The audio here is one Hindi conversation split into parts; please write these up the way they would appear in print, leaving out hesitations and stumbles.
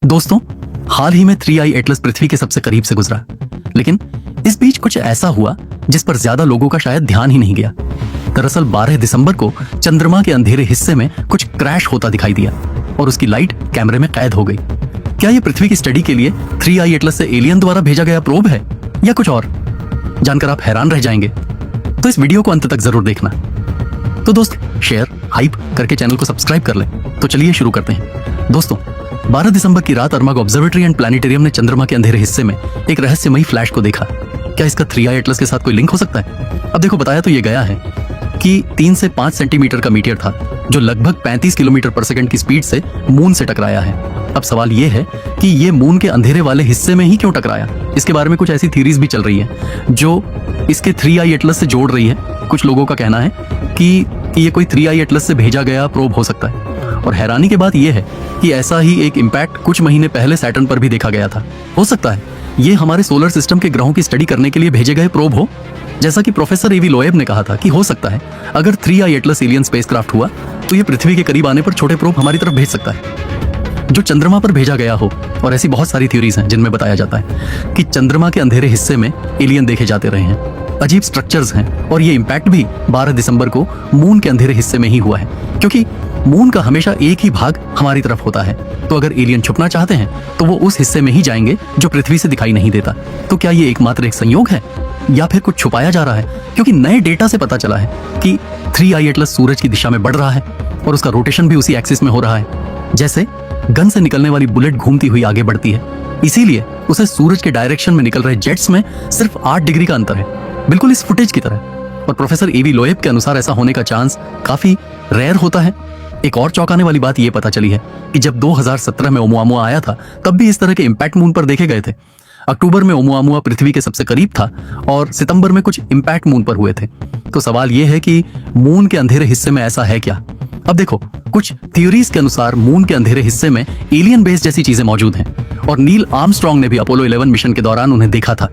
दोस्तों, हाल ही में 3i एटलस पृथ्वी के सबसे करीब से गुजरा, लेकिन इस बीच कुछ ऐसा हुआ जिस पर ज्यादा लोगों का शायद ध्यान ही नहीं गया। दरअसल 12 दिसंबर को चंद्रमा के अंधेरे हिस्से में कुछ क्रैश होता दिखाई दिया और उसकी लाइट कैमरे में कैद हो गई। क्या ये पृथ्वी की स्टडी के लिए 3i एटलस से एलियन द्वारा भेजा गया प्रोब है या कुछ और? जानकर आप हैरान रह जाएंगे, तो इस वीडियो को अंत तक जरूर देखना। तो दोस्त, शेयर हाइप करके चैनल को सब्सक्राइब कर लें। तो चलिए शुरू करते हैं। दोस्तों, 12 दिसंबर की रात अर्माग ऑब्जर्वेटरी एंड प्लानिटेरियम ने चंद्रमा के अंधेरे हिस्से में एक रहस्यमयी फ्लैश को देखा। क्या इसका 3i एटलस के साथ कोई लिंक हो सकता है? अब देखो, बताया तो ये गया है कि 3 से 5 सेंटीमीटर का मीटियर था जो लगभग 35 किलोमीटर पर सेकंड की स्पीड से मून से टकराया है। अब सवाल ये है कि ये मून के अंधेरे वाले हिस्से में ही क्यों टकराया। इसके बारे में कुछ ऐसी थ्योरीज भी चल रही है जो इसके 3i एटलस से जोड़ रही है। कुछ लोगों का कहना है कि ये कोई 3i एटलस से भेजा गया प्रोब हो सकता है। और हैरानी की बात यह है कि ऐसा ही एक इम्पैक्ट कुछ महीने पहले सैटर्न पर भी देखा गया था। हो सकता है ये हमारे सोलर सिस्टम के ग्रहों की स्टडी करने के लिए भेजे गए प्रोब हो। जैसा कि प्रोफेसर एवी लोएब ने कहा था कि हो सकता है अगर 3i एटलस एलियन स्पेसक्राफ्ट हुआ तो ये पृथ्वी के करीब आने पर छोटे प्रोब हमारी तरफ भेज सकता है जो चंद्रमा पर भेजा गया हो। और ऐसी बहुत सारी थ्योरीज हैं जिनमें बताया जाता है कि चंद्रमा के अंधेरे हिस्से में एलियन देखे जाते रहे हैं, अजीब स्ट्रक्चर्स हैं, और ये इम्पैक्ट भी 12 दिसंबर को मून के अंधेरे हिस्से में ही हुआ है, क्योंकि मून का हमेशा एक ही भाग हमारी तरफ होता है। तो अगर एलियन छुपना चाहते हैं तो वो उस हिस्से में ही जाएंगे जो पृथ्वी से दिखाई नहीं देता। तो क्या ये एकमात्र एक संयोग है या फिर कुछ छुपाया जा रहा है? क्योंकि नए डेटा से पता चला है कि 3i एटलस सूरज की दिशा में बढ़ रहा है और उसका रोटेशन भी उसी एक्सिस में हो रहा है, जैसे गन से निकलने वाली बुलेट घूमती हुई आगे बढ़ती है। इसीलिए उसे सूरज के डायरेक्शन में निकल रहे जेट्स में सिर्फ 8 डिग्री का अंतर है, बिल्कुल इस फुटेज की तरह। और प्रोफेसर एवी लोएब के अनुसार ऐसा होने का चांस काफी रेयर होता है। एक और चौंकाने वाली बात यह पता चली है कि जब 2017 में ओमुआमुआ आया था तब भी इस तरह के इम्पैक्ट मून पर देखे गए थे। अक्टूबर में ओमुआमुआ पृथ्वी के सबसे करीब था और सितंबर में कुछ इम्पैक्ट मून पर हुए थे। तो सवाल यह है कि मून के अंधेरे हिस्से में ऐसा है क्या? अब देखो, कुछ थ्योरीज के अनुसार मून के अंधेरे हिस्से में एलियन बेस जैसी चीजें मौजूद हैं और नील आर्मस्ट्रॉन्ग ने भी अपोलो 11 मिशन के दौरान उन्हें देखा था।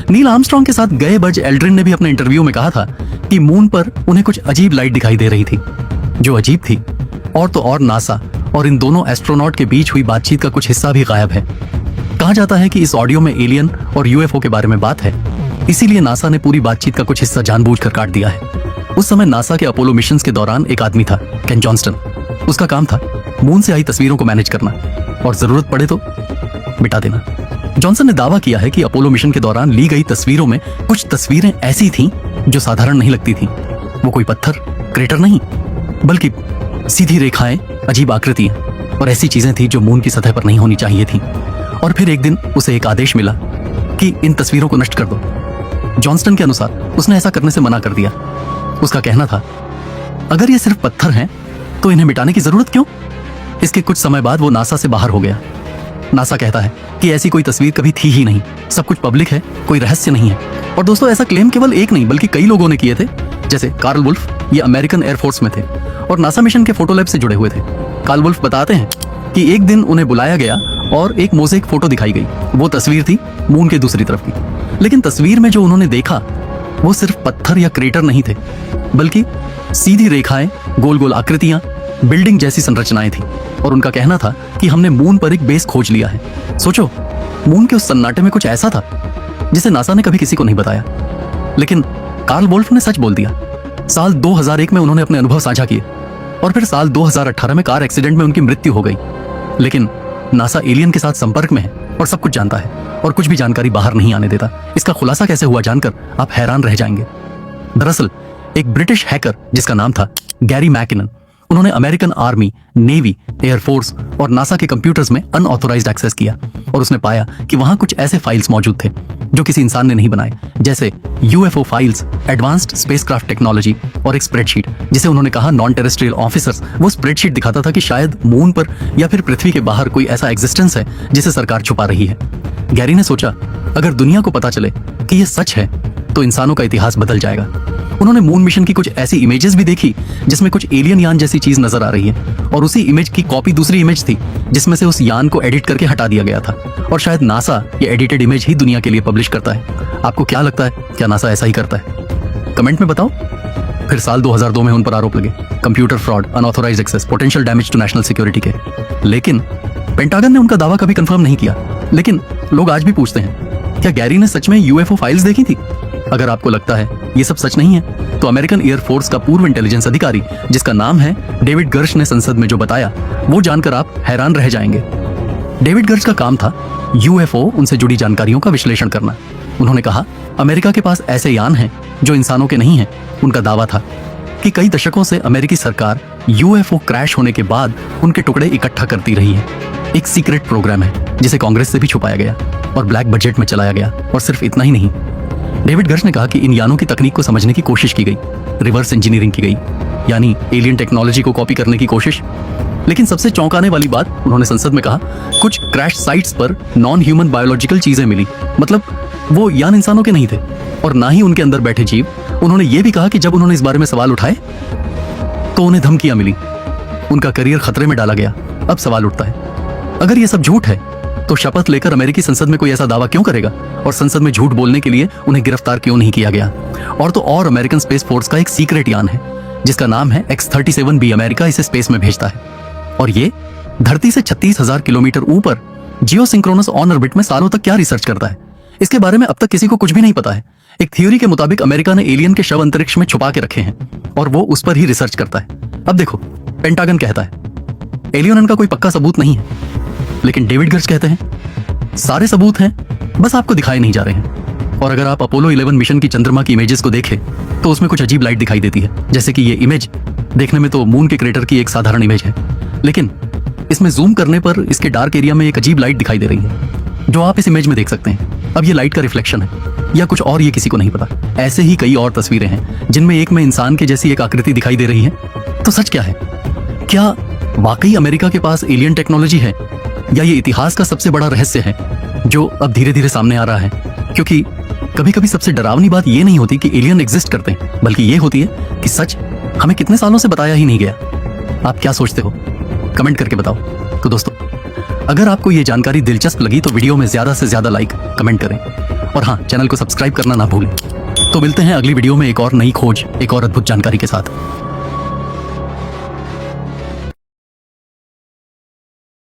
नील आर्मस्ट्रॉन्ग के साथ गए बज एल्ड्रिन ने भी अपने इंटरव्यू में कहा था कि मून पर उन्हें कुछ अजीब लाइट दिखाई दे रही थी। जो अजीब थी और तो और नासा और इन दोनों एस्ट्रोनॉट के बीच हुई बातचीत का कुछ हिस्सा भी गायब है। कहा जाता है कि इस ऑडियो में एलियन और यूएफओ के बारे में बात है, इसीलिए नासा ने पूरी बातचीत का कुछ हिस्सा जानबूझकर काट दिया है। उस समय नासा के अपोलो मिशंस के दौरान एक आदमी था, केन जॉनस्टन। उसका काम था मून से आई तस्वीरों को मैनेज करना और जरूरत पड़े तो मिटा देना। जॉनसन ने दावा किया है कि अपोलो मिशन के दौरान ली गई तस्वीरों में कुछ तस्वीरें ऐसी थीं जो साधारण नहीं लगती थीं। वो कोई पत्थर, क्रेटर नहीं, बल्कि सीधी रेखाएं, अजीब आकृतियां और ऐसी चीजें थी जो मून की सतह पर नहीं होनी चाहिए थी। और फिर एक दिन उसे एक आदेश मिला कि इन तस्वीरों को नष्ट कर दो। जॉनस्टन के अनुसार उसने ऐसा करने से मना कर दिया। उसका कहना था, अगर ये सिर्फ पत्थर हैं तो इन्हें मिटाने की जरूरत क्यों? इसके कुछ समय बाद वो नासा से बाहर हो गया। नासा कहता है कि ऐसी कोई तस्वीर कभी थी ही नहीं, सब कुछ पब्लिक है, कोई रहस्य नहीं है। और दोस्तों, ऐसा क्लेम केवल एक नहीं बल्कि कई लोगों ने किए थे, जैसे कार्ल वुल्फ, ये अमेरिकन एयरफोर्स में थे और नासा मिशन के फोटो लैब से जुड़े हुए थे। कार्ल वुल्फ बताते हैं कि एक दिन उन्हें बुलाया गया और एक मोज़ेक फोटो दिखाई गई। वो तस्वीर थी मून के दूसरी तरफ की, लेकिन तस्वीर में जो उन्होंने देखा वो सिर्फ पत्थर या क्रेटर नहीं थे, बल्कि सीधी रेखाएं, गोल गोल आकृतियां, बिल्डिंग जैसी संरचनाएं थी। और उनका कहना था कि हमने मून पर एक बेस खोज लिया है। सोचो, मून के उस सन्नाटे में कुछ ऐसा था जिसे नासा ने कभी किसी को नहीं बताया, लेकिन कार्ल वुल्फ ने सच बोल दिया। साल 2001 में उन्होंने अपने अनुभव साझा किए और फिर साल 2018 में कार एक्सीडेंट में उनकी मृत्यु हो गई। लेकिन नासा एलियन के साथ संपर्क में है और सब कुछ जानता है और कुछ भी जानकारी बाहर नहीं आने देता। इसका खुलासा कैसे हुआ जानकर आप हैरान रह जाएंगे। दरअसल एक ब्रिटिश हैकर जिसका नाम था गैरी मैकिनन, उन्होंने अमेरिकन आर्मी, नेवी, एयरफोर्स और नासा के कंप्यूटर्स में अनऑथोराइज्ड एक्सेस किया और उसने पाया कि वहां कुछ ऐसे फाइल्स मौजूद थे जो किसी इंसान ने नहीं बनाए, जैसे UFO files, advanced spacecraft technology और एक स्प्रेडशीट जिसे उन्होंने कहा नॉन टेरेस्ट्रियल ऑफिसर्स। वो स्प्रेडशीट दिखाता था कि शायद मून पर या फिर पृथ्वी के बाहर कोई ऐसा एग्जिस्टेंस है जिसे सरकार छुपा रही है। गैरी ने सोचा, अगर दुनिया को पता चले कि ये सच है तो इंसानों का इतिहास बदल जाएगा। उन्होंने मून मिशन की कुछ ऐसी इमेजेस भी देखी जिसमें कुछ एलियन यान जैसी चीज नजर आ रही है और उसी इमेज की कॉपी दूसरी इमेज थी जिसमें से उस यान को एडिट करके हटा दिया गया था। और शायद नासा ये एडिटेड इमेज ही दुनिया के लिए पब्लिश करता है। आपको क्या लगता है, क्या नासा ऐसा ही करता है? कमेंट में बताओ। फिर साल 2002 में उन पर आरोप लगे, computer fraud, unauthorized access, potential damage to national security के। लेकिन पेंटागन ने उनका दावा कभी कंफर्म नहीं किया, लेकिन लोग आज भी पूछते हैं, क्या गैरी ने सच में यूएफओ फाइल्स देखी थी? अगर आपको लगता है ये सब सच नहीं है, तो अमेरिकन एयरफोर्स का पूर्व इंटेलिजेंस अधिकारी जिसका नाम है डेविड गर्श ने संसद में जो बताया, वो जानकर आप हैरान रह जाएंगे। डेविड गर्श का काम था यूएफओ उनसे जुड़ी जानकारियों का विश्लेषण करना। उन्होंने कहा, अमेरिका के पास ऐसे यान हैं जो इंसानों के नहीं हैं। उनका दावा था कि कई दशकों से अमेरिकी सरकार यूएफओ क्रैश होने के बाद उनके टुकड़े इकट्ठा करती रही है। एक सीक्रेट प्रोग्राम है जिसे कांग्रेस से भी छुपाया गया और ब्लैक बजट में चलाया गया। और सिर्फ इतना ही नहीं, डेविड गर्श ने कहा कि इन यानों की तकनीक को समझने की कोशिश की गई, रिवर्स इंजीनियरिंग की गई, यानी एलियन टेक्नोलॉजी को कॉपी करने की कोशिश। लेकिन सबसे चौंकाने वाली बात, उन्होंने संसद में कहा, कुछ क्रैश साइट्स पर नॉन ह्यूमन बायोलॉजिकल चीजें मिली। मतलब वो यान इंसानों के नहीं थे और ना ही उनके अंदर बैठे जीव। उन्होंने ये भी कहा कि जब उन्होंने इस बारे में सवाल उठाए तो उन्हें धमकियां मिली, उनका करियर खतरे में डाला गया। अब सवाल उठता है, अगर ये सब झूठ है तो शपथ लेकर अमेरिकी संसद में कोई ऐसा दावा क्यों करेगा? और संसद में झूठ बोलने के लिए उन्हें गिरफ्तार क्यों नहीं किया गया? और तो और अमेरिकन स्पेस फोर्स का एक सीक्रेट यान है जिसका नाम है X-37B। अमेरिका इसे स्पेस में भेजता है और ये धरती से 36,000 किलोमीटर ऊपर जियोसिंक्रोनस ऑन ऑर्बिट में सालों तक क्या रिसर्च करता है, इसके बारे में अब तक किसी को कुछ भी नहीं पता है। एक थ्योरी के मुताबिक अमेरिका ने एलियन के शव अंतरिक्ष में छुपा के रखे हैं और वो उस पर ही रिसर्च करता है। अब देखो, पेंटागन कहता है एलियन का कोई पक्का सबूत नहीं है, लेकिन डेविड गर्श कहते हैं सारे सबूत हैं, बस आपको दिखाए नहीं जा रहे हैं। और अगर आप अपोलो 11 मिशन की चंद्रमा की इमेजेस को देखें तो उसमें कुछ अजीब लाइट दिखाई देती है। जैसे कि ये इमेज देखने में तो मून के क्रेटर की एक साधारण इमेज है, लेकिन इसमें जूम करने पर इसके डार्क एरिया में एक अजीब लाइट दिखाई दे रही है जो आप इस इमेज में देख सकते हैं। अब ये लाइट का रिफ्लेक्शन है या कुछ और, ये किसी को नहीं पता। ऐसे ही कई और तस्वीरें हैं जिनमें एक में इंसान के जैसी एक आकृति दिखाई दे रही है। तो सच क्या है? क्या वाकई अमेरिका के पास एलियन टेक्नोलॉजी है, या ये इतिहास का सबसे बड़ा रहस्य है जो अब धीरे धीरे सामने आ रहा है? क्योंकि कभी कभी सबसे डरावनी बात ये नहीं होती कि एलियन एग्जिस्ट करते हैं, बल्कि ये होती है कि सच हमें कितने सालों से बताया ही नहीं गया। आप क्या सोचते हो? कमेंट करके बताओ। तो दोस्तों, अगर आपको ये जानकारी दिलचस्प लगी तो वीडियो में ज्यादा से ज्यादा लाइक कमेंट करें और हाँ, चैनल को सब्सक्राइब करना ना भूलें। तो मिलते हैं अगली वीडियो में एक और नई खोज, एक और अद्भुत जानकारी के साथ।